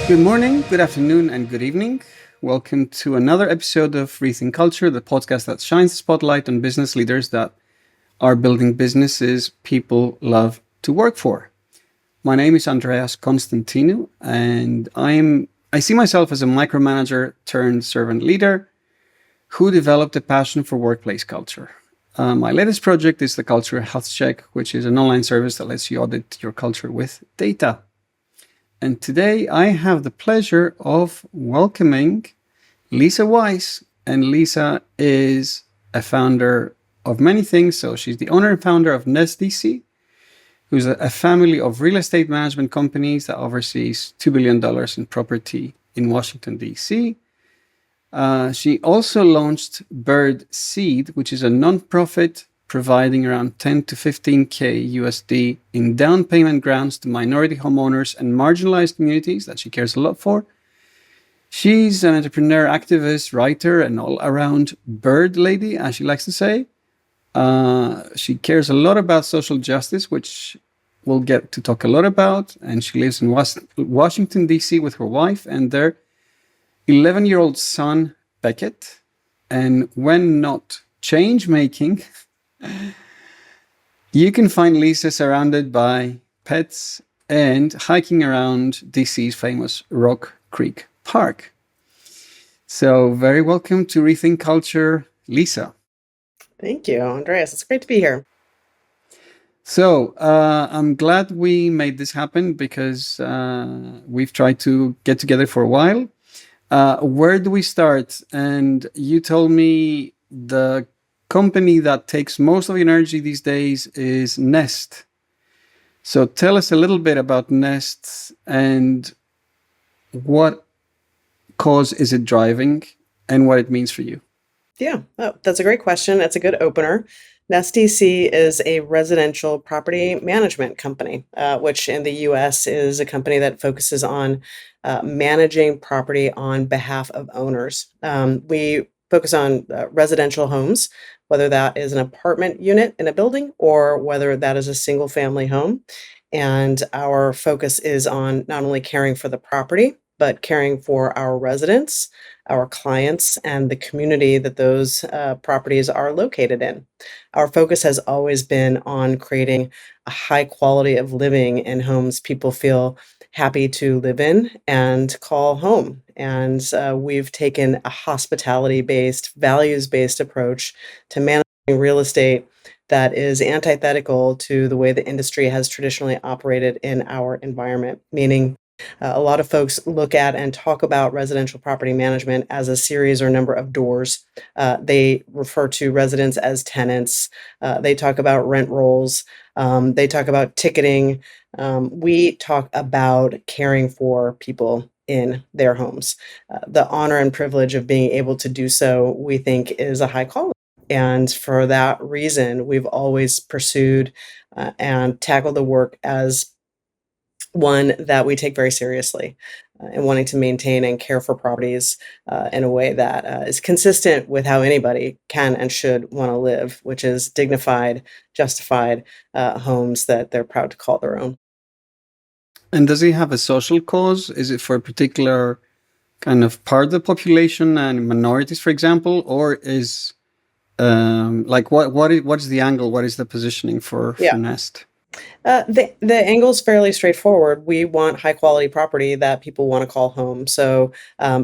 Good morning, good afternoon, and good evening. Welcome to another episode of Rethink Culture, the podcast that shines the spotlight on business leaders that are building businesses people love to work for. My name is Andreas Constantinu, and I see myself as a micromanager turned servant leader who developed a passion for workplace culture. My latest project is the Culture Health Check, which is an online service that lets you audit your culture with data. And today I have the pleasure of welcoming Lisa Weiss. And Lisa is a founder of many things. So she's the owner and founder of Nest DC, who's a family of real estate management companies that oversees $2 billion in property in Washington, D.C. She also launched birdSEED, which is a nonprofit providing around 10 to 15K USD in down payment grants to minority homeowners and marginalized communities that she cares a lot for. She's an entrepreneur, activist, writer, and all-around bird lady, as she likes to say. She cares a lot about social justice, which we'll get to talk a lot about. And she lives in Washington, D.C. with her wife and their 11-year-old son, Beckett. And when not change-making, you can find Lisa surrounded by pets and hiking around DC's famous Rock Creek Park. So very welcome to Rethink Culture, Lisa. Thank you, Andreas. It's great to be here. So I'm glad we made this happen because we've tried to get together for a while. Where do we start? And you told me the company that takes most of your energy these days is Nest. So tell us a little bit about Nest and what cause is it driving and what it means for you. Yeah, that's a great question. That's a good opener. Nest DC is a residential property management company, which in the US is a company that focuses on managing property on behalf of owners. We focus on residential homes, whether that is an apartment unit in a building or whether that is a single family home. And our focus is on not only caring for the property, but caring for our residents, our clients, and the community that those properties are located in. Our focus has always been on creating a high quality of living in homes people feel happy to live in and call home. And we've taken a hospitality-based, values-based approach to managing real estate that is antithetical to the way the industry has traditionally operated in our environment, meaning a lot of folks look at and talk about residential property management as a series or number of doors. They refer to residents as tenants. They talk about rent rolls. They talk about ticketing. We talk about caring for people in their homes. The honor and privilege of being able to do so, we think, is a high calling. And for that reason, we've always pursued and tackled the work as one that we take very seriously and wanting to maintain and care for properties in a way that is consistent with how anybody can and should want to live, which is dignified, justified homes that they're proud to call their own. And does it have a social cause? Is it for a particular kind of part of the population and minorities, for example, or is what is the angle? What is the positioning for Nest? The angle is fairly straightforward. We want high quality property that people want to call home. So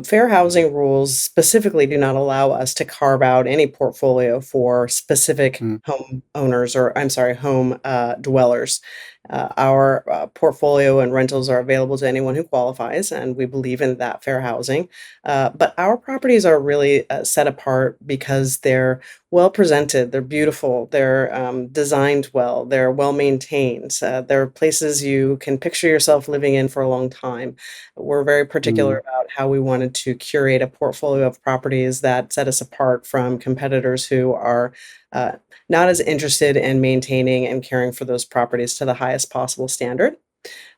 fair housing rules specifically do not allow us to carve out any portfolio for specific home owners or home dwellers. Our portfolio and rentals are available to anyone who qualifies, and we believe in that fair housing. But our properties are really set apart because they're well presented, they're beautiful, they're designed well, they're well maintained. They're places you can picture yourself living in for a long time. We're very particular about how we wanted to curate a portfolio of properties that set us apart from competitors who are not as interested in maintaining and caring for those properties to the highest possible standard.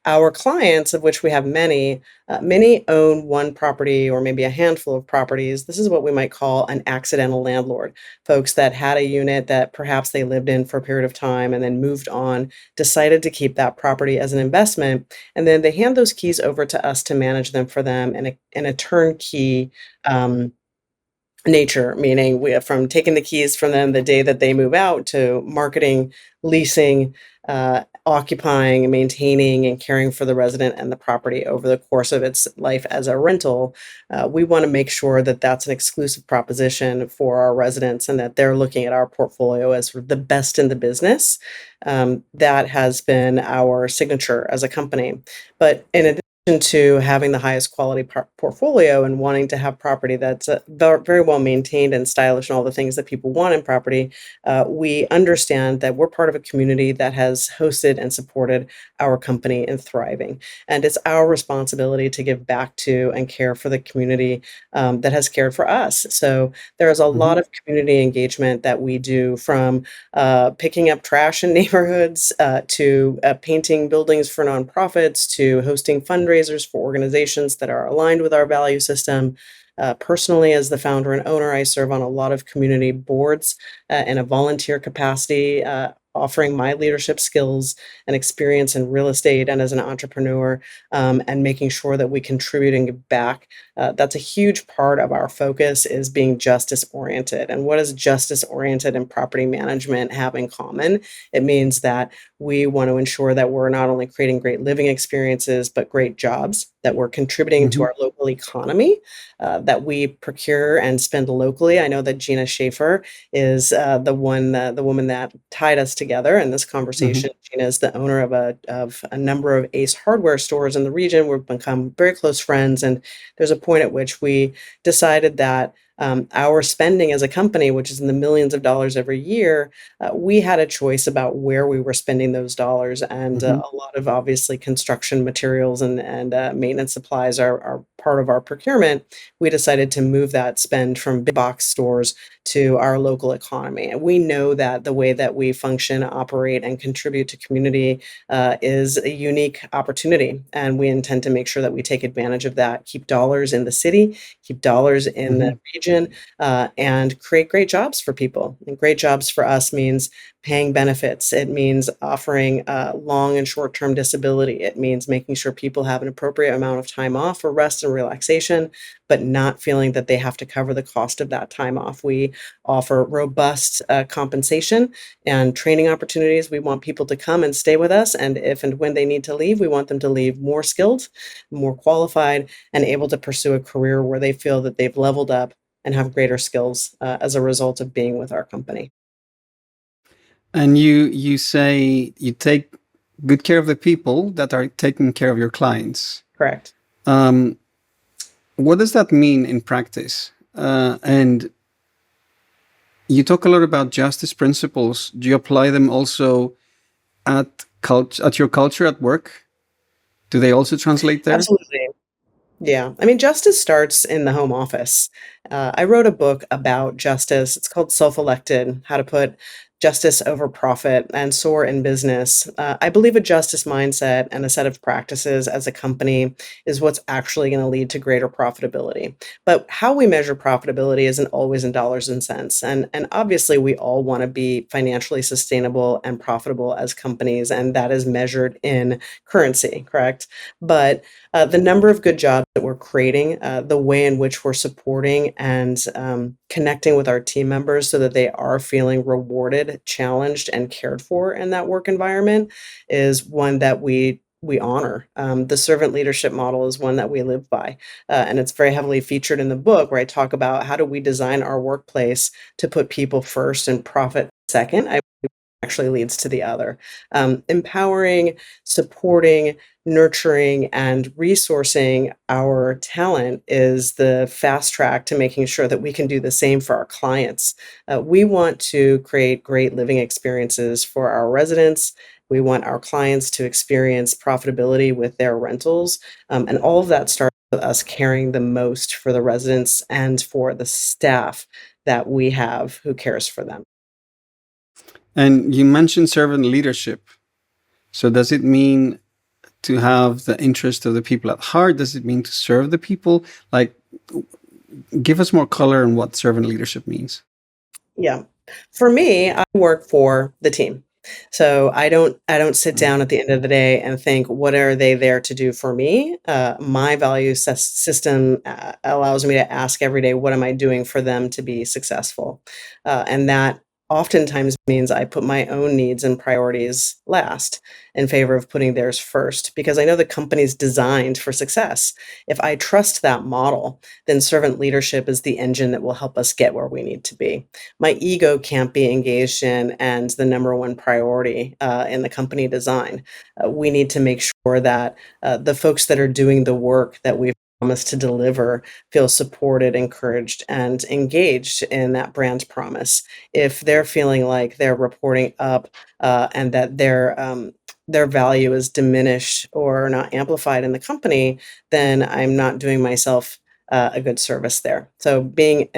Our clients, of which we have many, many own one property or maybe a handful of properties. This is what we might call an accidental landlord. Folks that had a unit that perhaps they lived in for a period of time and then moved on, decided to keep that property as an investment, and then they hand those keys over to us to manage them for them in a turnkey um, nature, meaning we have from taking the keys from them the day that they move out to marketing, leasing, occupying, maintaining, and caring for the resident and the property over the course of its life as a rental. We want to make sure that that's an exclusive proposition for our residents and that they're looking at our portfolio as sort of the best in the business. That has been our signature as a company. But in addition to having the highest quality portfolio and wanting to have property that's very well maintained and stylish and all the things that people want in property, we understand that we're part of a community that has hosted and supported our company in thriving. And it's our responsibility to give back to and care for the community that has cared for us. So there's a lot Hmm. of community engagement that we do, from picking up trash in neighborhoods to painting buildings for nonprofits to hosting fundraisers for organizations that are aligned with our value system. Personally, as the founder and owner, I serve on a lot of community boards in a volunteer capacity, offering my leadership skills and experience in real estate and as an entrepreneur, and making sure that we contribute and give back. That's a huge part of our focus, is being justice oriented. And what does justice oriented and property management have in common? It means that we want to ensure that we're not only creating great living experiences, but great jobs, that we're contributing to Hmm. our local economy, that we procure and spend locally. I know that Gina Schaefer is the woman that tied us together in this Hmm. conversation. Gina is the owner of a number of Ace Hardware stores in the region. We've become very close friends, and there's a point at which we decided that our spending as a company, which is in the millions of dollars every year, we had a choice about where we were spending those dollars. And Hmm. a lot of, obviously, construction materials and maintenance supplies are part of our procurement. We decided to move that spend from big box stores to our local economy. And we know that the way that we function, operate, and contribute to community is a unique opportunity. And we intend to make sure that we take advantage of that, keep dollars in the city, keep dollars in the Hmm. region, and create great jobs for people. And great jobs for us means paying benefits. It means offering long and short term disability. It means making sure people have an appropriate amount of time off for rest and relaxation, but not feeling that they have to cover the cost of that time off. We offer robust compensation and training opportunities. We want people to come and stay with us. And if and when they need to leave, we want them to leave more skilled, more qualified, and able to pursue a career where they feel that they've leveled up and have greater skills as a result of being with our company. And you say you take good care of the people that are taking care of your clients. Correct. Um, what does that mean in practice? And you talk a lot about justice principles. Do you apply them also at your culture at work? Do they also translate there? Absolutely. Yeah. I mean, justice starts in the home office. I wrote a book about justice. It's called Self Elected: How to Put Justice Over Profit and Soar in Business. I believe a justice mindset and a set of practices as a company is what's actually going to lead to greater profitability. But how we measure profitability isn't always in dollars and cents. And obviously, we all want to be financially sustainable and profitable as companies, and that is measured in currency, correct? But the number of good jobs that we're creating, the way in which we're supporting and connecting with our team members so that they are feeling rewarded, challenged, and cared for in that work environment is one that we honor. The servant leadership model is one that we live by, and it's very heavily featured in the book, where I talk about how do we design our workplace to put people first and profit second. I actually leads to the other. Empowering, supporting, nurturing, and resourcing our talent is the fast track to making sure that we can do the same for our clients. We want to create great living experiences for our residents. We want our clients to experience profitability with their rentals. And all of that starts with us caring the most for the residents and for the staff that we have who cares for them. And you mentioned servant leadership. So does it mean to have the interest of the people at heart? Does it mean to serve the people? Like, give us more color on what servant leadership means. Yeah. For me, I work for the team. So I don't sit down at the end of the day and think, what are they there to do for me? My value system allows me to ask every day, what am I doing for them to be successful? And that oftentimes means I put my own needs and priorities last in favor of putting theirs first, because I know the company's designed for success. If I trust that model, then servant leadership is the engine that will help us get where we need to be. My ego can't be engaged in and the number one priority in the company design. We need to make sure that the folks that are doing the work that we've promised to deliver feel supported, encouraged, and engaged in that brand promise. If they're feeling like they're reporting up and that their value is diminished or not amplified in the company, then I'm not doing myself a good service there. So being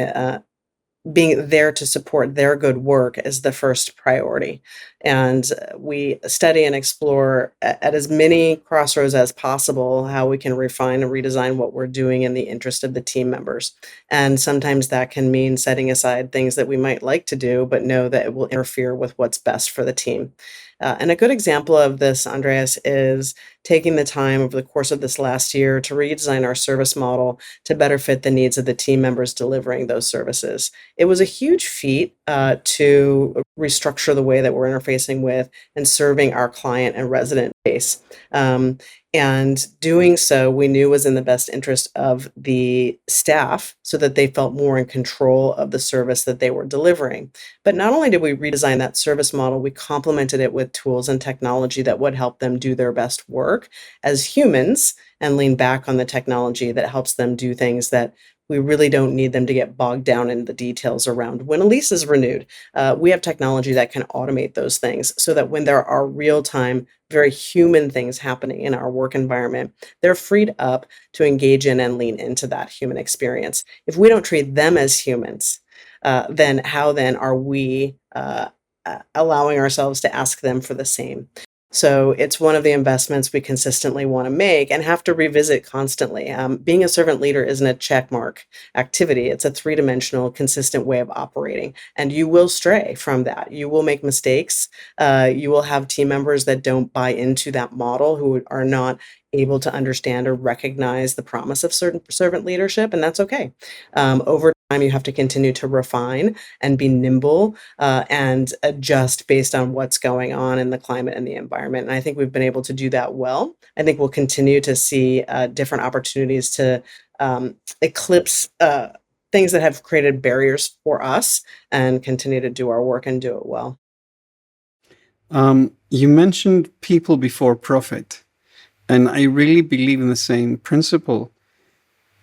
there to support their good work is the first priority. And we study and explore at as many crossroads as possible how we can refine and redesign what we're doing in the interest of the team members. And sometimes that can mean setting aside things that we might like to do, but know that it will interfere with what's best for the team. And a good example of this, Andreas, is taking the time over the course of this last year to redesign our service model to better fit the needs of the team members delivering those services. It was a huge feat to restructure the way that we're interfacing with and serving our client and resident base. And doing so, we knew was in the best interest of the staff so that they felt more in control of the service that they were delivering. But not only did we redesign that service model, we complemented it with tools and technology that would help them do their best work as humans and lean back on the technology that helps them do things that we really don't need them to get bogged down in the details around when a lease is renewed. We have technology that can automate those things so that when there are real time, very human things happening in our work environment, they're freed up to engage in and lean into that human experience. If we don't treat them as humans, then how then are we allowing ourselves to ask them for the same? So it's one of the investments we consistently want to make and have to revisit constantly. Being a servant leader isn't a check mark activity. It's a three-dimensional, consistent way of operating. And you will stray from that. You will make mistakes. You will have team members that don't buy into that model, who are not able to understand or recognize the promise of certain servant leadership, and that's okay. Over time, you have to continue to refine and be nimble and adjust based on what's going on in the climate and the environment. And I think we've been able to do that well. I think we'll continue to see different opportunities to eclipse things that have created barriers for us and continue to do our work and do it well. You mentioned people before profit, and I really believe in the same principle.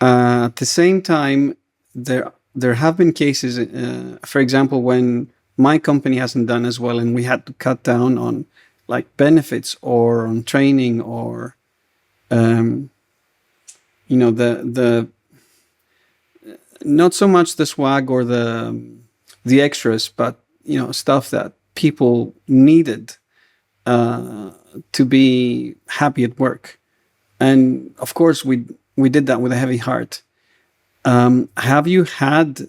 At the same time, there have been cases, for example, when my company hasn't done as well, and we had to cut down on like benefits or on training or the not so much the swag or the extras, but stuff that people needed to be happy at work. And of course, we did that with a heavy heart. Have you had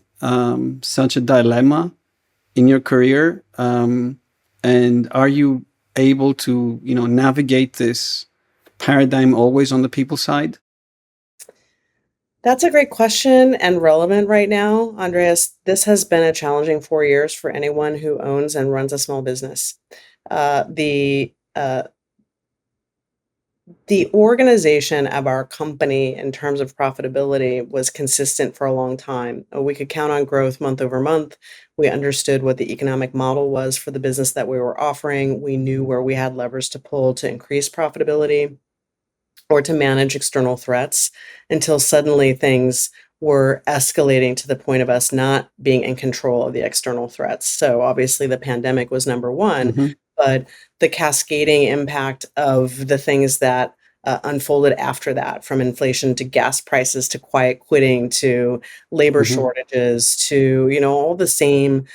such a dilemma in your career? And are you able to, navigate this paradigm always on the people side? That's a great question and relevant right now, Andreas. This has been a challenging 4 years for anyone who owns and runs a small business. The organization of our company in terms of profitability was consistent for a long time. We could count on growth month over month. We understood what the economic model was for the business that we were offering. We knew where we had levers to pull to increase profitability or to manage external threats, until suddenly things were escalating to the point of us not being in control of the external threats. So obviously the pandemic was number one, Mm-hmm. but the cascading impact of the things that unfolded after that, from inflation to gas prices to quiet quitting to labor Mm-hmm. shortages to all the same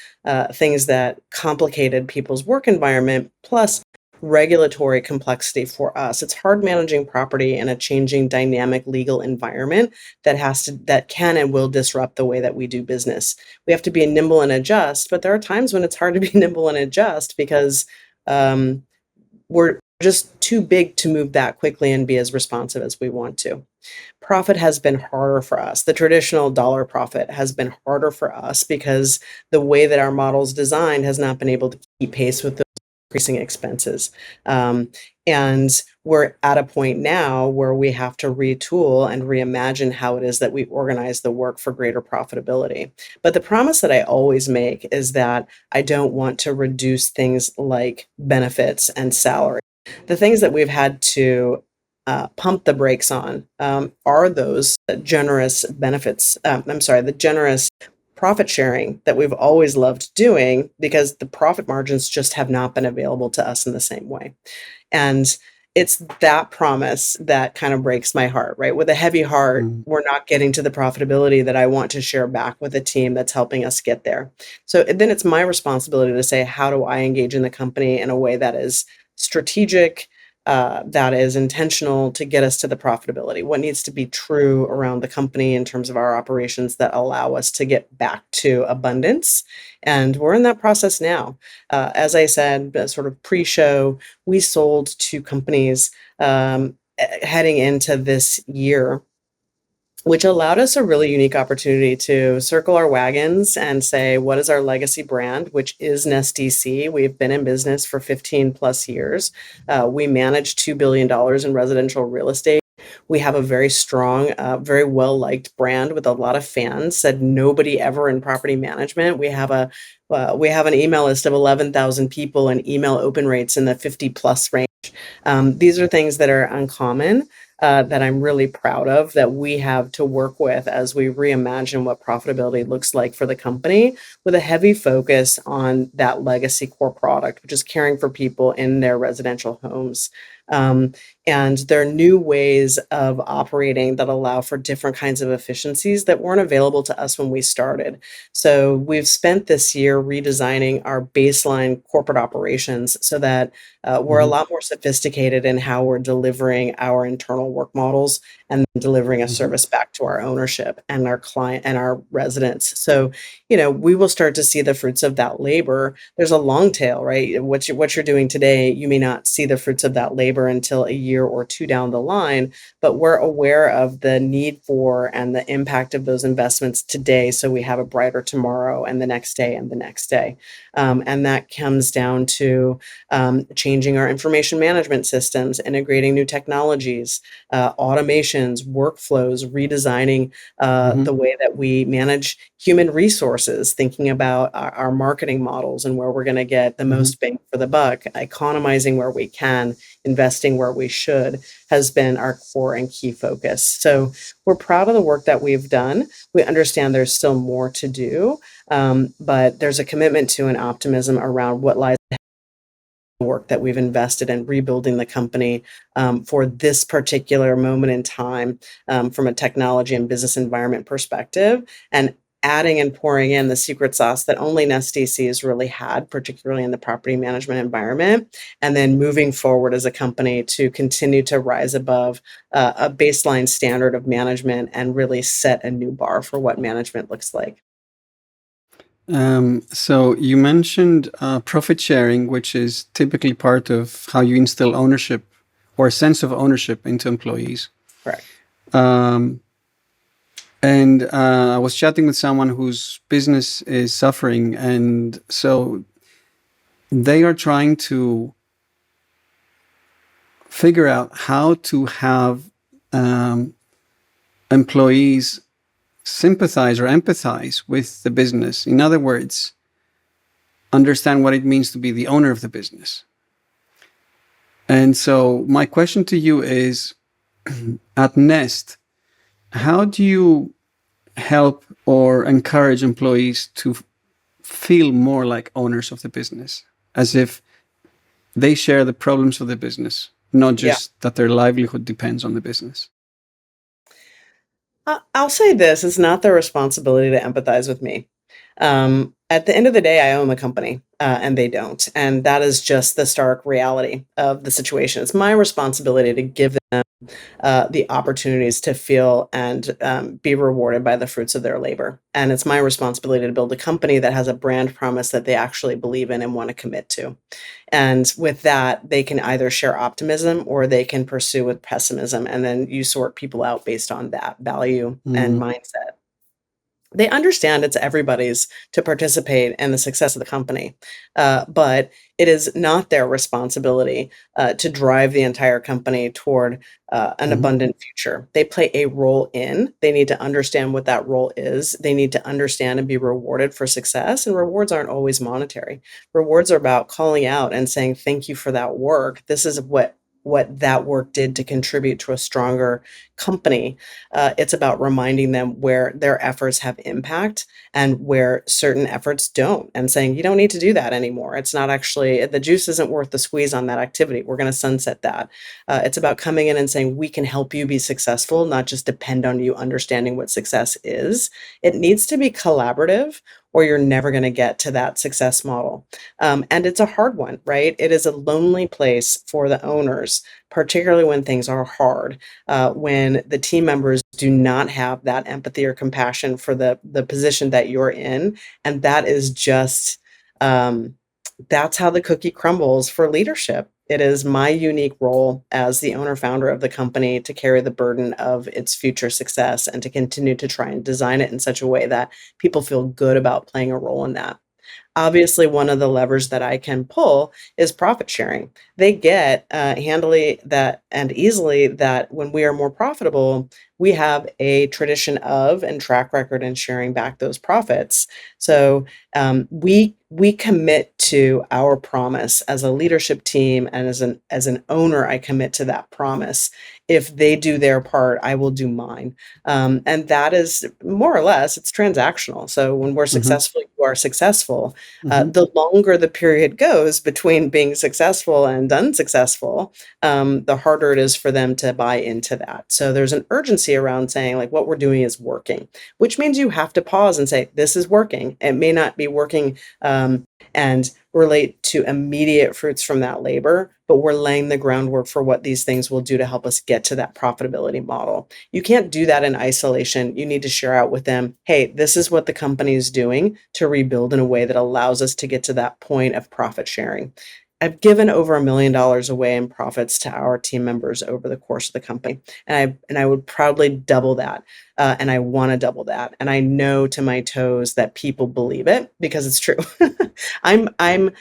things that complicated people's work environment, plus regulatory complexity for us. It's hard managing property in a changing dynamic legal environment that can and will disrupt the way that we do business. We have to be nimble and adjust, but there are times when it's hard to be nimble and adjust because um, we're just too big to move that quickly and be as responsive as we want to. Profit has been harder for us. The traditional dollar profit has been harder for us because the way that our model's designed has not been able to keep pace with those increasing expenses. And we're at a point now where we have to retool and reimagine how it is that we organize the work for greater profitability. But the promise that I always make is that I don't want to reduce things like benefits and salary. The things that we've had to pump the brakes on are those generous benefits. The generous profit sharing that we've always loved doing because the profit margins just have not been available to us in the same way. And it's that promise that kind of breaks my heart, right? With a heavy heart, Mm. we're not getting to the profitability that I want to share back with a team that's helping us get there. So then it's my responsibility to say, how do I engage in the company in a way that is strategic, that is intentional to get us to the profitability? What needs to be true around the company in terms of our operations that allow us to get back to abundance? And we're in that process now. As I said, sort of pre-show, we sold to companies heading into this year, which allowed us a really unique opportunity to circle our wagons and say, what is our legacy brand, which is NestDC. We've been in business for 15 plus years. We manage $2 billion in residential real estate. We have a very strong, very well-liked brand with a lot of fans. Said nobody ever in property management. We have an email list of 11,000 people and email open rates in the 50 plus range. These are things that are uncommon, that I'm really proud of that we have to work with as we reimagine what profitability looks like for the company, with a heavy focus on that legacy core product, which is caring for people in their residential homes. And there are new ways of operating that allow for different kinds of efficiencies that weren't available to us when we started. So we've spent this year redesigning our baseline corporate operations so that we're a Mhm. lot more sophisticated in how we're delivering our internal work models and delivering a Mhm. service back to our ownership and our client and our residents. So, we will start to see the fruits of that labor. There's a long tail, right? What you're doing today, you may not see the fruits of that labor until a year or two down the line, but we're aware of the need for and the impact of those investments today, so we have a brighter tomorrow and the next day and the next day. And that comes down to changing our information management systems, integrating new technologies, automations, workflows, redesigning Mhm. the way that we manage human resources, thinking about our marketing models and where we're going to get the Mhm. most bang for the buck, economizing where we can, investing where we should, has been our core and key focus. So we're proud of the work that we've done. We understand there's still more to do, but there's a commitment to an optimism around what lies work that we've invested in rebuilding the company for this particular moment in time, from a technology and business environment perspective, and adding and pouring in the secret sauce that only NestDC has really had, particularly in the property management environment, and then moving forward as a company to continue to rise above a baseline standard of management and really set a new bar for what management looks like. So you mentioned profit sharing, which is typically part of how you instill ownership or a sense of ownership into employees. Correct. Um, and I was chatting with someone whose business is suffering, and so they are trying to figure out how to have um, employees sympathize or empathize with the business. In other words, understand what it means to be the owner of the business. And so my question to you is, at Nest, how do you help or encourage employees to feel more like owners of the business, as if they share the problems of the business, not Yeah. just that their livelihood depends on the business? I'll say this, it's not their responsibility to empathize with me. At the end of the day, I own the company, and they don't. And that is just the stark reality of the situation. It's my responsibility to give them the opportunities to feel and be rewarded by the fruits of their labor. And it's my responsibility to build a company that has a brand promise that they actually believe in and want to commit to. And with that, they can either share optimism or they can pursue with pessimism. And then you sort people out based on that value and Mm, mindset. They understand it's everybody's to participate in the success of the company, but it is not their responsibility to drive the entire company toward an mhm, abundant future. They play a role in. They need to understand what that role is. They need to understand and be rewarded for success. And rewards aren't always monetary. Rewards are about calling out and saying, "Thank you for that work. This is what that work did to contribute to a stronger company." It's about reminding them where their efforts have impact and where certain efforts don't, and saying, you don't need to do that anymore. It's not actually, the juice isn't worth the squeeze on that activity. We're going to sunset that. It's about coming in and saying, we can help you be successful, not just depend on you understanding what success is. It needs to be collaborative, or you're never going to get to that success model. And it's a hard one, right? It is a lonely place for the owners, particularly when things are hard, when the team members do not have that empathy or compassion for the position that you're in, and that is just um, that's how the cookie crumbles for leadership. It is my unique role as the owner founder of the company to carry the burden of its future success and to continue to try and design it in such a way that people feel good about playing a role in that. Obviously, one of the levers that I can pull is profit sharing. They get handily that and easily that when we are more profitable, we have a tradition of and track record in sharing back those profits. So we commit to our promise as a leadership team, and as an owner, I commit to that promise. If they do their part, I will do mine. And that is more or less, it's transactional. So when we're mhm, successful, you are successful. mhm, The longer the period goes between being successful and unsuccessful, the harder it is for them to buy into that. So there's an urgency around saying, like, what we're doing is working, which means you have to pause and say, this is working. It may not be working and relate to immediate fruits from that labor, but we're laying the groundwork for what these things will do to help us get to that profitability model. You can't do that in isolation. You need to share out with them, hey, this is what the company is doing to rebuild in a way that allows us to get to that point of profit sharing. I've given over $1 million away in profits to our team members over the course of the company, and I would proudly double that, and I want to double that, and I know to my toes that people believe it because it's true. I'm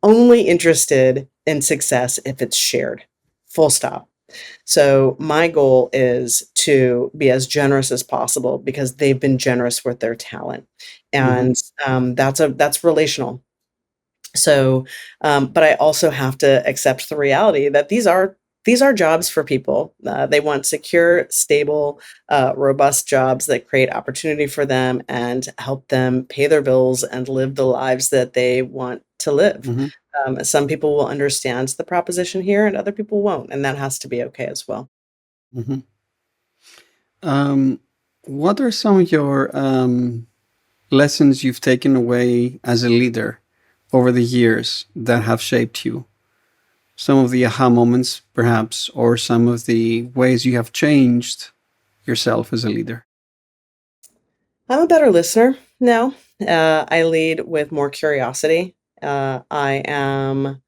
only interested in success if it's shared. Full stop. So my goal is to be as generous as possible because they've been generous with their talent, mhm, and that's relational. So, but I also have to accept the reality that these are jobs for people. They want secure, stable, robust jobs that create opportunity for them and help them pay their bills and live the lives that they want to live. mhm, Some people will understand the proposition here, and other people won't, and that has to be okay as well. mhm. Um, what are some of your lessons you've taken away as a leader over the years that have shaped you? Some of the aha moments, perhaps, or some of the ways you have changed yourself as a leader. I'm a better listener now. I lead with more curiosity. I am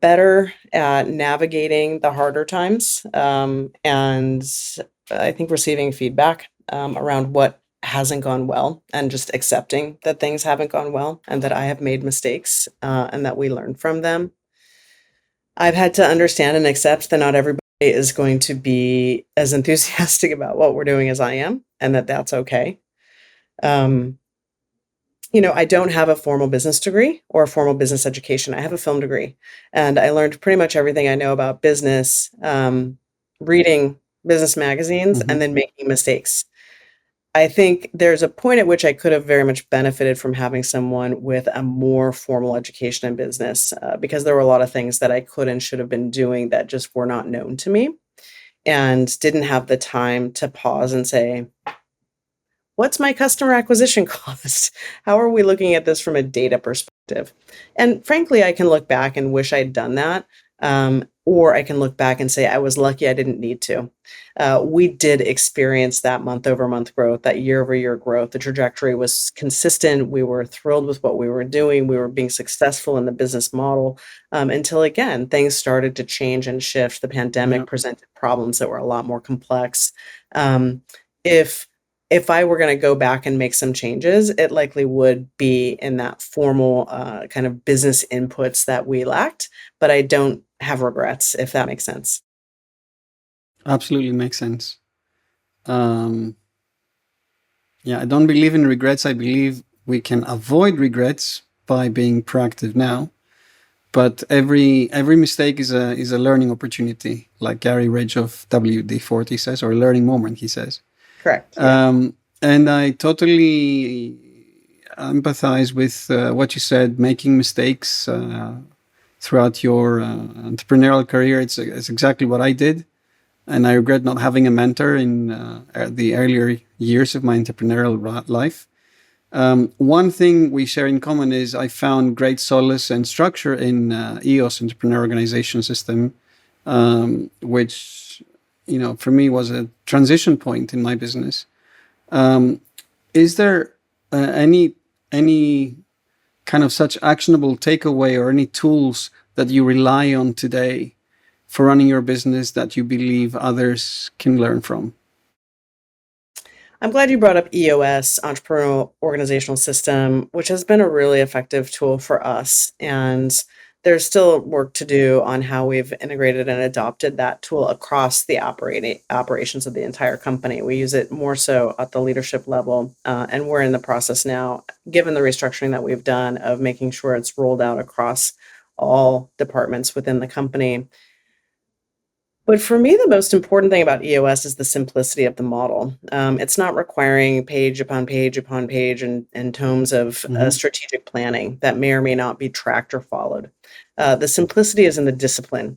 better at navigating the harder times, and I think receiving feedback around what hasn't gone well, and just accepting that things haven't gone well and that I have made mistakes, and that we learn from them. I've had to understand and accept that not everybody is going to be as enthusiastic about what we're doing as I am, and that that's okay. Um, I don't have a formal business degree or a formal business education. I have a film degree, and I learned pretty much everything I know about business, reading business magazines and Mm-hmm, then making mistakes. I think there's a point at which I could have very much benefited from having someone with a more formal education in business, because there were a lot of things that I could and should have been doing that just were not known to me, and didn't have the time to pause and say, what's my customer acquisition cost? How are we looking at this from a data perspective? And frankly, I can look back and wish I'd done that. Or I can look back and say, I was lucky I didn't need to. We did experience that month over month growth, that year over year growth. The trajectory was consistent. We were thrilled with what we were doing. We were being successful in the business model until, again, things started to change and shift. The Yeah, pandemic presented problems that were a lot more complex. Um, if if I were going to go back and make some changes, it likely would be in that formal kind of business inputs that we lacked, but I don't have regrets, if that makes sense. absolutely makes sense. Um, yeah, I don't believe in regrets. I believe we can avoid regrets by being proactive now. But every mistake is a learning opportunity, like Gary Ridge of WD-40 says, or a learning moment, he says. Correct. Yeah. Um, and I totally empathize with what you said. Making mistakes throughout your entrepreneurial career, it's exactly what I did, and I regret not having a mentor in the earlier years of my entrepreneurial life. One thing we share in common is I found great solace and structure in EOS Entrepreneur Organization System, which for me was a transition point in my business. Um, is there any kind of such actionable takeaway or any tools that you rely on today for running your business that you believe others can learn from? I'm glad you brought up EOS, Entrepreneurial Organizational System, which has been a really effective tool for us. And there's still work to do on how we've integrated and adopted that tool across the operations of the entire company. We use it more so at the leadership level, and we're in the process now, given the restructuring that we've done, of making sure it's rolled out across all departments within the company. But for me, the most important thing about EOS is the simplicity of the model. It's not requiring page upon page upon page and tomes of Mm-hmm. strategic planning that may or may not be tracked or followed. The simplicity is in the discipline.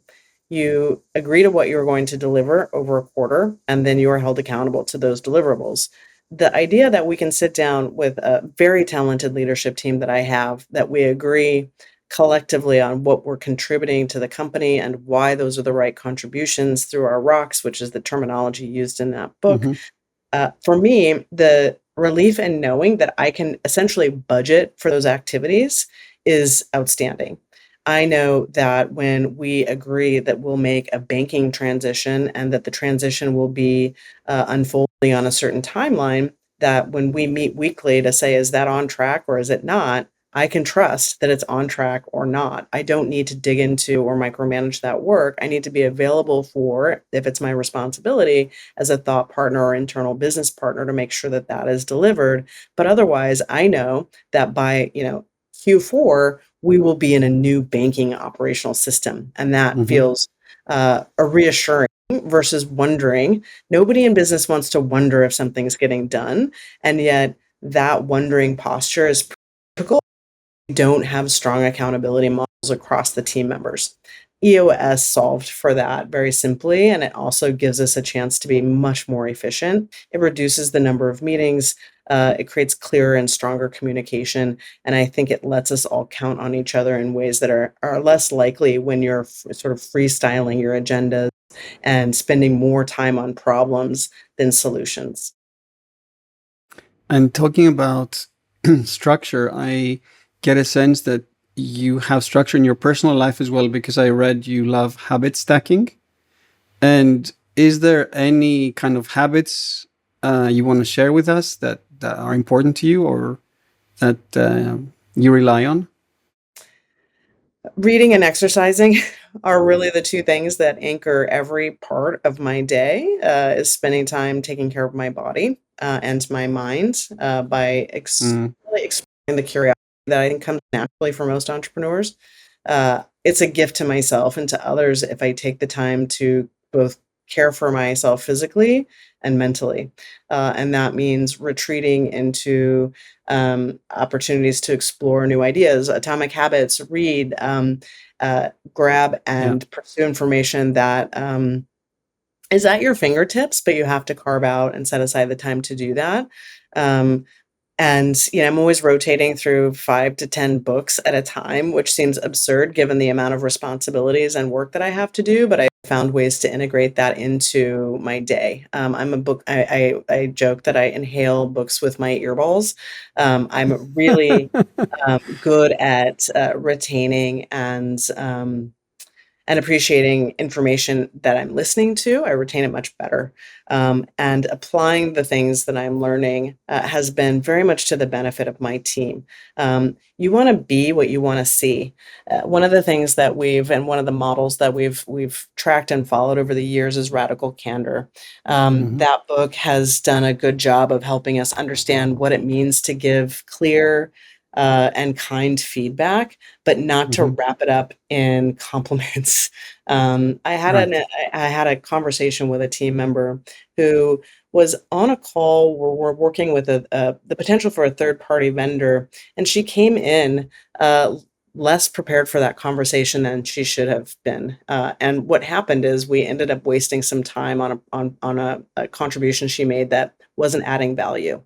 You agree to what you're going to deliver over a quarter, and then you are held accountable to those deliverables. The idea that we can sit down with a very talented leadership team that I have, that we agree collectively on what we're contributing to the company and why those are the right contributions through our rocks, which is the terminology used in that book. Mm-hmm. For me, the relief in knowing that I can essentially budget for those activities is outstanding. I know that when we agree that we'll make a banking transition and that the transition will be unfolding on a certain timeline, that when we meet weekly to say, is that on track or is it not? I can trust that it's on track or not. I don't need to dig into or micromanage that work. I need to be available for, if it's my responsibility, as a thought partner or internal business partner to make sure that that is delivered. But otherwise, I know that by, Q4, we will be in a new banking operational system. And that Mm-hmm. feels a reassuring versus wondering. Nobody in business wants to wonder if something's getting done. And yet that wondering posture is critical. Don't have strong accountability models across the team members. EOS solved for that very simply, and it also gives us a chance to be much more efficient. It reduces the number of meetings, it creates clearer and stronger communication, and I think it lets us all count on each other in ways that are less likely when you're sort of freestyling your agenda and spending more time on problems than solutions. And talking about structure, I get a sense that you have structure in your personal life as well, because I read you love habit stacking. And is there any kind of habits you want to share with us that are important to you or that you rely on? Reading and exercising are really the two things that anchor every part of my day, is spending time taking care of my body, and my mind, by Mm, really exploring the curiosity that I think comes naturally for most entrepreneurs. It's a gift to myself and to others if I take the time to both care for myself physically and mentally. And that means retreating into opportunities to explore new ideas, atomic habits, read, grab yeah. and pursue information that is at your fingertips, but you have to carve out and set aside the time to do that. And I'm always rotating through 5 to 10 books at a time, which seems absurd given the amount of responsibilities and work that I have to do, but I found ways to integrate that into my day. I'm a book I joke that I inhale books with my earballs. I'm really good at retaining and appreciating information that I'm listening to. I retain it much better. And applying the things that I'm learning has been very much to the benefit of my team. You want to be what you want to see. One of the things that and one of the models that we've tracked and followed over the years is radical candor. That book has done a good job of helping us understand what it means to give clear and kind feedback, but not to wrap it up in compliments. I had Right. I had a conversation with a team member who was on a call where we're working with the potential for a third party vendor, and she came in less prepared for that conversation than she should have been. And what happened is we ended up wasting some time on a contribution she made that wasn't adding value.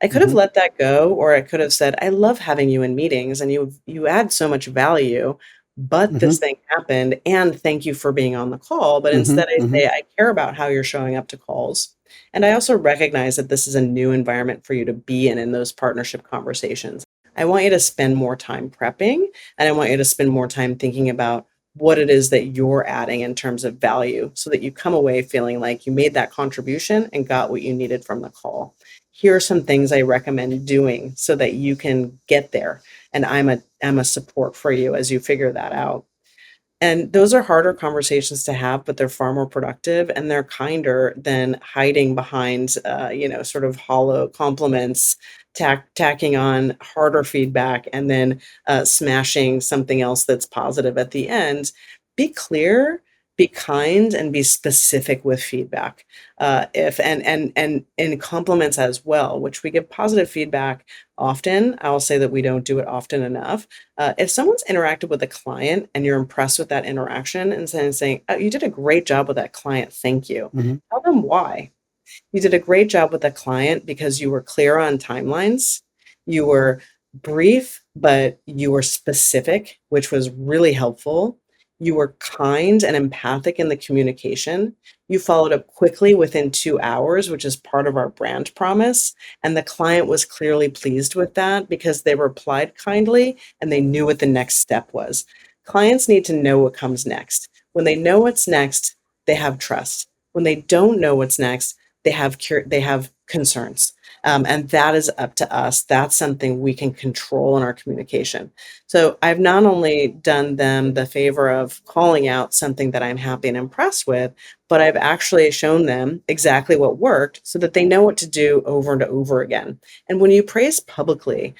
I could have Mm-hmm. let that go, or I could have said, "I love having you in meetings and you add so much value, but Mm-hmm. this thing happened and thank you for being on the call." But Mm-hmm. instead I Mm-hmm. say, "I care about how you're showing up to calls." And I also recognize that this is a new environment for you to be in those partnership conversations. I want you to spend more time prepping, and I want you to spend more time thinking about what it is that you're adding in terms of value so that you come away feeling like you made that contribution and got what you needed from the call. Here are some things I recommend doing so that you can get there. And I'm a support for you as you figure that out. And those are harder conversations to have, but they're far more productive and they're kinder than hiding behind, sort of hollow compliments, tacking on harder feedback, and then smashing something else that's positive at the end. Be clear, be kind, and be specific with feedback. If and in compliments as well, which we give positive feedback often. I'll say that we don't do it often enough. If someone's interacted with a client and you're impressed with that interaction and saying, "Oh, you did a great job with that client, thank you," Mm-hmm. tell them why. You did a great job with the client because you were clear on timelines. You were brief, but you were specific, which was really helpful. You were kind and empathic in the communication. You followed up quickly within 2 hours, which is part of our brand promise. And the client was clearly pleased with that because they replied kindly and they knew what the next step was. Clients need to know what comes next. When they know what's next, they have trust. When they don't know what's next, they have concerns, and that is up to us. That's something we can control in our communication. So I've not only done them the favor of calling out something that I'm happy and impressed with, but I've actually shown them exactly what worked so that they know what to do over and over again. And when you praise publicly,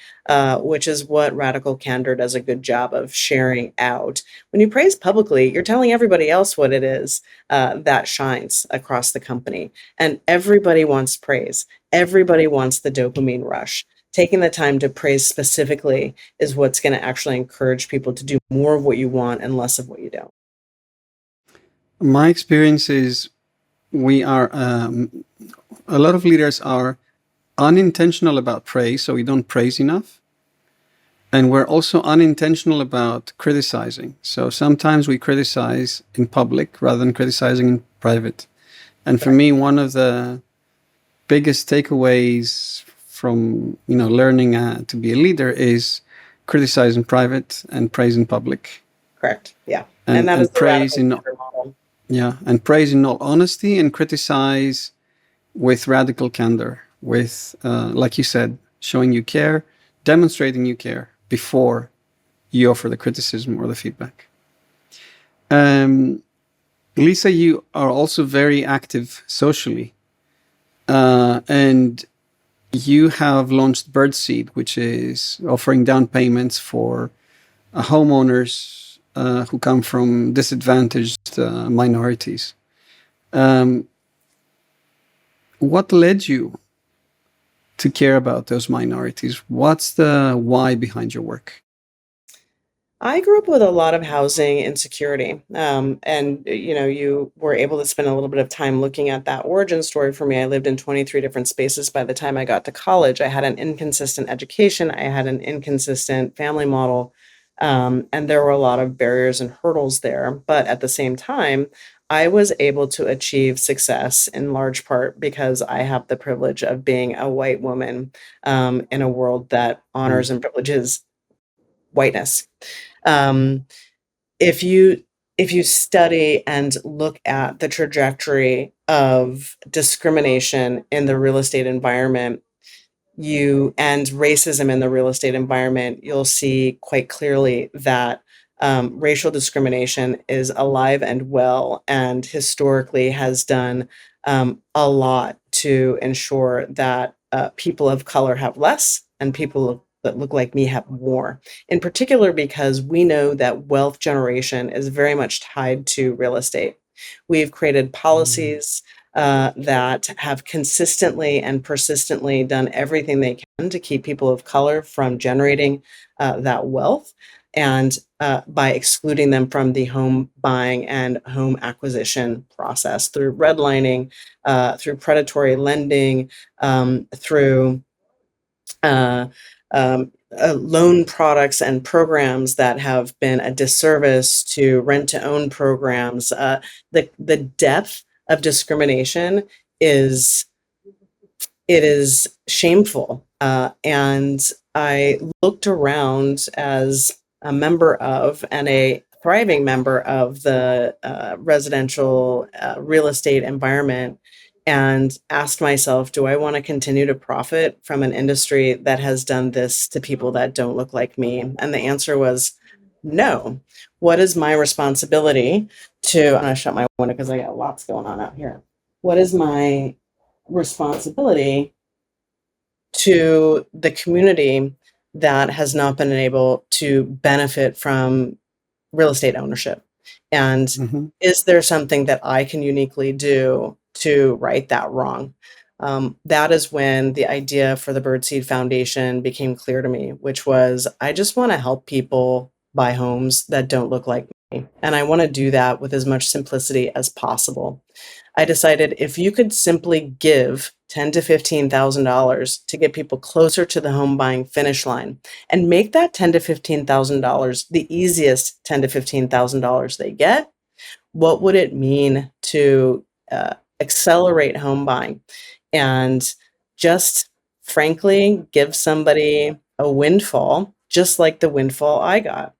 which is what Radical Candor does a good job of sharing out, when you praise publicly, you're telling everybody else what it is that shines across the company. And everybody wants praise. Everybody wants the dopamine rush. Taking the time to praise specifically is what's going to actually encourage people to do more of what you want and less of what you don't. My experience is we are a lot of leaders are unintentional about praise, so we don't praise enough. And we're also unintentional about criticizing. So sometimes we criticize in public rather than criticizing in private. And for me, one of the biggest takeaways from learning to be a leader is criticize in private and praise in public. Correct. Yeah. And And that is and the praise radical in candor model. praise in all honesty and criticize with radical candor, with like you said, showing you care, demonstrating you care before you offer the criticism or the feedback. Lisa, you are also very active socially, and you have launched birdSEED, which is offering down payments for homeowners who come from disadvantaged minorities. Um, what led you to care about those minorities? What's the why behind your work? I grew up with a lot of housing insecurity. And you were able to spend a little bit of time looking at that origin story for me. I lived in 23 different spaces by the time I got to college. I had an inconsistent education, I had an inconsistent family model, and there were a lot of barriers and hurdles there. But at the same time, I was able to achieve success in large part because I have the privilege of being a white woman in a world that honors Mm. and privileges whiteness. Um, if you if you study and look at the trajectory of discrimination in the real estate environment, you and racism in the real estate environment, you'll see quite clearly that racial discrimination is alive and well, and historically has done a lot to ensure that people of color have less and people that look like me have more. In particular, because we know that wealth generation is very much tied to real estate. We've created Mm. policies that have consistently and persistently done everything they can to keep people of color from generating that wealth, and by excluding them from the home buying and home acquisition process through redlining, through predatory lending, through uh, loan products and programs that have been a disservice to rent to own programs. The depth of discrimination is it is shameful. And I looked around as a member of and a thriving member of the residential real estate environment and asked myself, do I want to continue to profit from an industry that has done this to people that don't look like me? And the answer was no. What is my responsibility to, I'm going to shut my window because I got lots going on out here. What is my responsibility to the community that has not been able to benefit from real estate ownership? And Mhm. is there something that I can uniquely do to right that wrong? That is when the idea for the birdSEED Foundation became clear to me, which was I just want to help people buy homes that don't look like me. And I want to do that with as much simplicity as possible. I decided if you could simply give ten to $15,000 to get people closer to the home buying finish line and make that ten to $15,000 the easiest ten to $15,000 they get, what would it mean to accelerate home buying and just frankly give somebody a windfall, just like the windfall I got?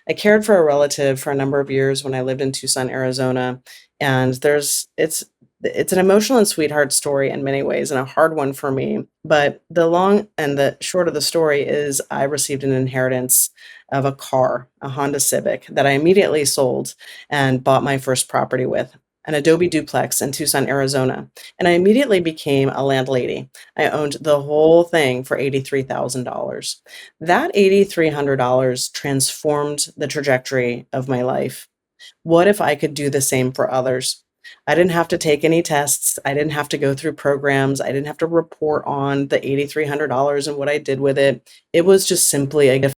I cared for a relative for a number of years when I lived in Tucson, Arizona, and it's an emotional and sweetheart story in many ways and a hard one for me. But the long and the short of the story is I received an inheritance of a car, a Honda Civic, that I immediately sold and bought my first property with, an Adobe duplex in Tucson, Arizona. And I immediately became a landlady. I owned the whole thing for $83,000. That $8,300 transformed the trajectory of my life. What if I could do the same for others? I didn't have to take any tests. I didn't have to go through programs. I didn't have to report on the $8,300 and what I did with it. It was just simply a gift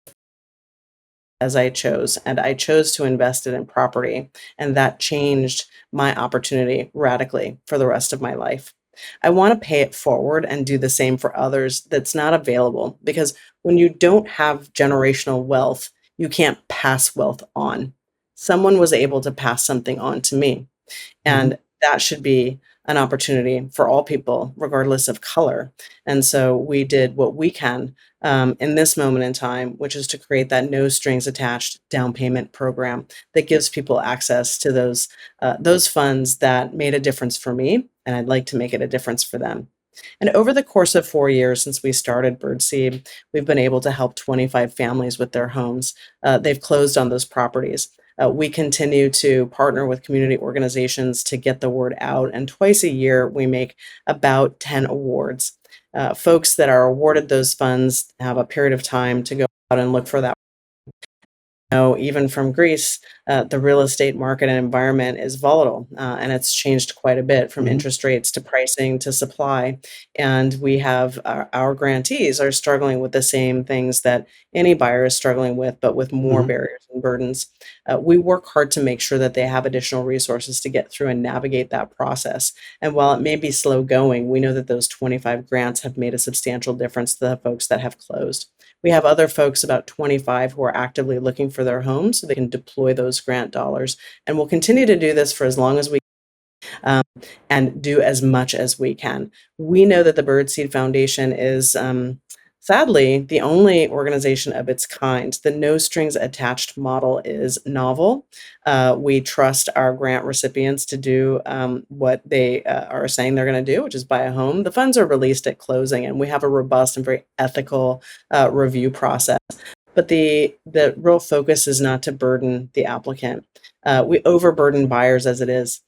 as I chose, and I chose to invest it in property, and that changed my opportunity radically for the rest of my life. I want to pay it forward and do the same for others that's not available, because when you don't have generational wealth, you can't pass wealth on. Someone was able to pass something on to me. Mhm. And that should be an opportunity for all people, regardless of color. And so we did what we can in this moment in time, which is to create that no strings attached down payment program that gives people access to those funds that made a difference for me, and I'd like to make it a difference for them. And over the course of 4 years since we started birdSEED, we've been able to help 25 families with their homes. They've closed on those properties. We continue to partner with community organizations to get the word out, and twice a year we make about 10 awards. Folks that are awarded those funds have a period of time to go out and look for that know, even from Greece, the real estate market and environment is volatile, and it's changed quite a bit from Hmm. interest rates to pricing to supply. And we have our grantees are struggling with the same things that any buyer is struggling with, but with more Hmm. barriers and burdens. We work hard to make sure that they have additional resources to get through and navigate that process. And while it may be slow going, we know that those 25 grants have made a substantial difference to the folks that have closed. We have other folks, about 25, who are actively looking for their homes so they can deploy those grant dollars. And we'll continue to do this for as long as we um, and do as much as we can. We know that the birdSEED Foundation is sadly the only organization of its kind. The no strings attached model is novel. We trust our grant recipients to do what they are saying they're going to do, which is buy a home. The funds are released at closing, and we have a robust and very ethical review process. But the real focus is not to burden the applicant. We overburden buyers as it is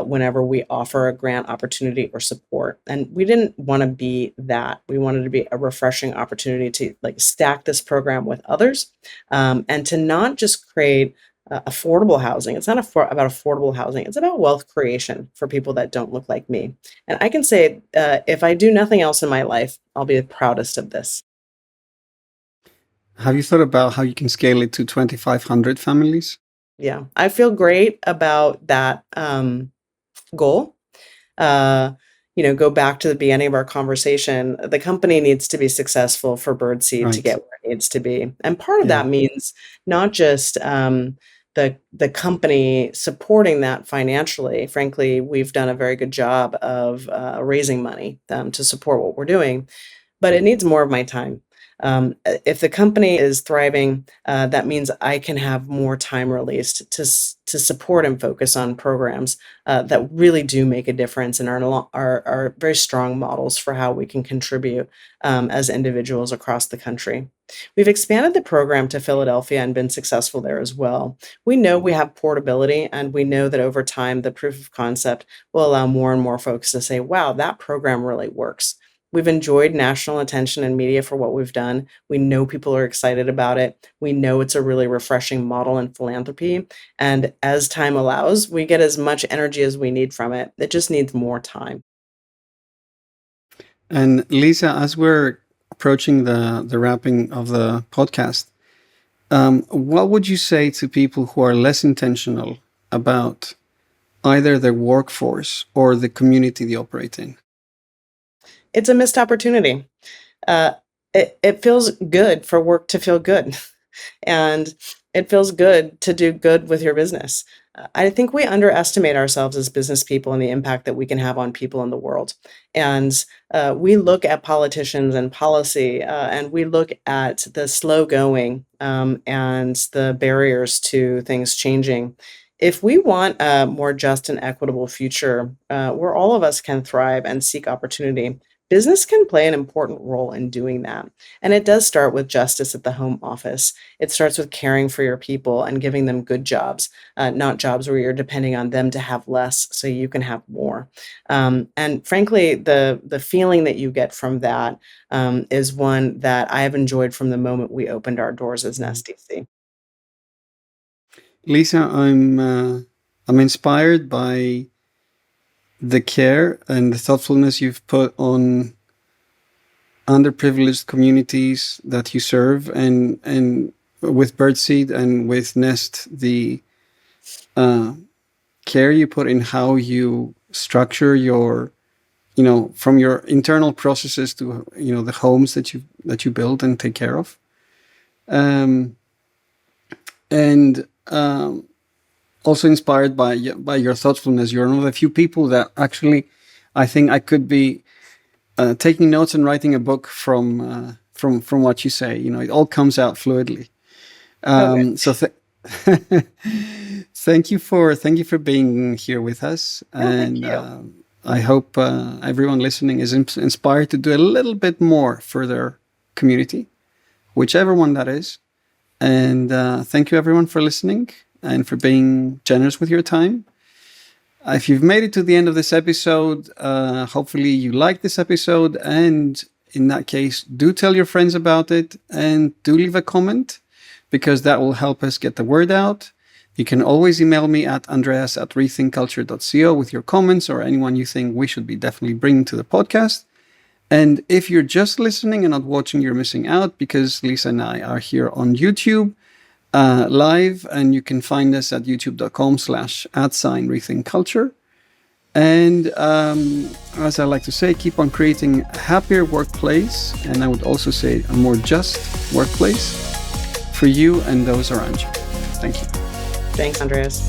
whenever we offer a grant opportunity or support. And we didn't want to be that. We wanted to be a refreshing opportunity to like stack this program with others, and to not just create affordable housing. It's not about affordable housing. It's about wealth creation for people that don't look like me. And I can say, if I do nothing else in my life, I'll be the proudest of this. Have you thought about how you can scale it to 2,500 families? Yeah, I feel great about that goal. Uh, go back to the beginning of our conversation. The company needs to be successful for birdSEED to Right. get where it needs to be, and part of Yeah. that means not just the company supporting that financially. Frankly, we've done a very good job of raising money to support what we're doing, but it needs more of my time. If the company is thriving, that means I can have more time released to support and focus on programs that really do make a difference and are very strong models for how we can contribute as individuals across the country. We've expanded the program to Philadelphia and been successful there as well. We know we have portability, and we know that over time, the proof of concept will allow more and more folks to say, wow, that program really works. We've enjoyed national attention and media for what we've done. We know people are excited about it. We know it's a really refreshing model in philanthropy. And as time allows, we get as much energy as we need from it. It just needs more time. And Lisa, as we're approaching the wrapping of the podcast, what would you say to people who are less intentional about either their workforce or the community they operate in? It's a missed opportunity. Uh, it feels good for work to feel good. And it feels good to do good with your business. I think we underestimate ourselves as business people and the impact that we can have on people in the world. And we look at politicians and policy, and we look at the slow going and the barriers to things changing. If we want a more just and equitable future where all of us can thrive and seek opportunity, business can play an important role in doing that. And it does start with justice at the home office. It starts with caring for your people and giving them good jobs, not jobs where you're depending on them to have less so you can have more. And frankly, the feeling that you get from that is one that I have enjoyed from the moment we opened our doors as Mhm. Nest DC. Lisa, I'm inspired by the care and the thoughtfulness you've put on underprivileged communities that you serve, and with birdSEED and with Nest, the uh, care you put in how you structure your, from your internal processes to the homes that you build and take care of, um, and also inspired by your thoughtfulness. You're one of the few people that actually I think I could be taking notes and writing a book from what you say. It all comes out fluidly. Okay. So thank you for being here with us, No, thank and you. I hope everyone listening is inspired to do a little bit more for their community, whichever one that is. And thank you everyone for listening and for being generous with your time. If you've made it to the end of this episode, hopefully you like this episode, and in that case, do tell your friends about it and do leave a comment. because that will help us get the word out. You can always email me at andreas@rethinkculture.co with your comments or anyone you think we should be definitely bringing to the podcast. And if you're just listening and not watching, you're missing out, because Lisa and I are here on YouTube live, and you can find us at youtube.com/@rethinkculture. And as I like to say, keep on creating a happier workplace, and I would also say a more just workplace for you and those around you. Thank you. Thanks, Andreas.